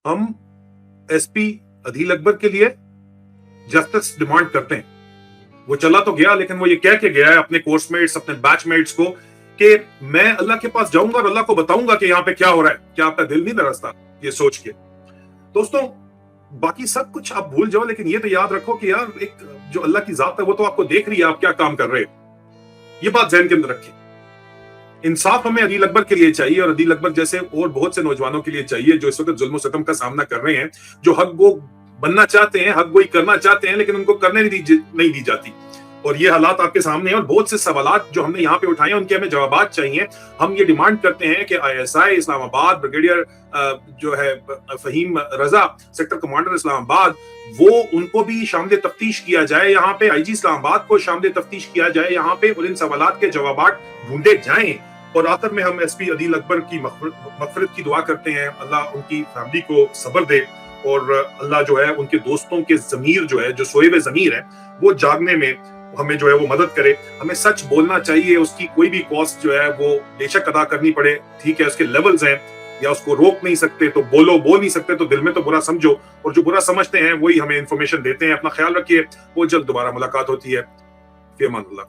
ہم S P عدیل اکبر کے لیے جسٹس ڈیمانڈ کرتے ہیں. وہ چلا تو گیا لیکن وہ یہ کہہ کے گیا ہے اپنے کورس میٹس اپنے بیچ میٹس کو کہ میں اللہ کے پاس جاؤں گا اور اللہ کو بتاؤں گا کہ یہاں پہ کیا ہو رہا ہے. کیا آپ کا دل نہیں لرزتا یہ سوچ کے؟ دوستوں باقی سب کچھ آپ بھول جاؤ لیکن یہ تو یاد رکھو کہ یار ایک جو اللہ کی ذات ہے وہ تو آپ کو دیکھ رہی ہے آپ کیا کام کر رہے ہو. یہ بات ذہن کے اندر رکھیں. انصاف ہمیں عدیل اکبر کے لیے چاہیے اور عدیل اکبر جیسے اور بہت سے نوجوانوں کے لیے چاہیے جو اس وقت ظلم و ستم کا سامنا کر رہے ہیں, جو حق گو بننا چاہتے ہیں, حق گوئی کرنا چاہتے ہیں لیکن ان کو کرنے نہیں دی جاتی. اور یہ حالات آپ کے سامنے ہیں اور بہت سے سوالات جو ہم نے یہاں پہ اٹھائے ہیں ان کے ہمیں جوابات چاہیے. ہم یہ ڈیمانڈ کرتے ہیں کہ آئی ایس آئی اسلام آباد بریگیڈیئر جو ہے فہیم رضا سیکٹر کمانڈر اسلام آباد, وہ ان کو بھی شامل تفتیش کیا جائے یہاں پہ. آئی جی اسلام آباد کو شامل تفتیش کیا جائے یہاں پہ اور ان سوالات کے جوابات ڈھونڈے جائیں. اور آخر میں ہم ایس پی عدیل اکبر کی مغفرت کی دعا کرتے ہیں. اللہ ان کی فیملی کو صبر دے اور اللہ جو ہے ان کے دوستوں کے ضمیر جو ہے جو سوئے ہوئے ضمیر ہے وہ جاگنے میں ہمیں جو ہے وہ مدد کرے. ہمیں سچ بولنا چاہیے, اس کی کوئی بھی کاسٹ جو ہے وہ بے شک ادا کرنی پڑے, ٹھیک ہے, اس کے لیولز ہیں, یا اس کو روک نہیں سکتے تو بول نہیں سکتے تو دل میں تو برا سمجھو, اور جو برا سمجھتے ہیں وہی ہمیں انفارمیشن دیتے ہیں. اپنا خیال رکھیے, وہ جلد دوبارہ ملاقات ہوتی ہے. فی امان اللہ.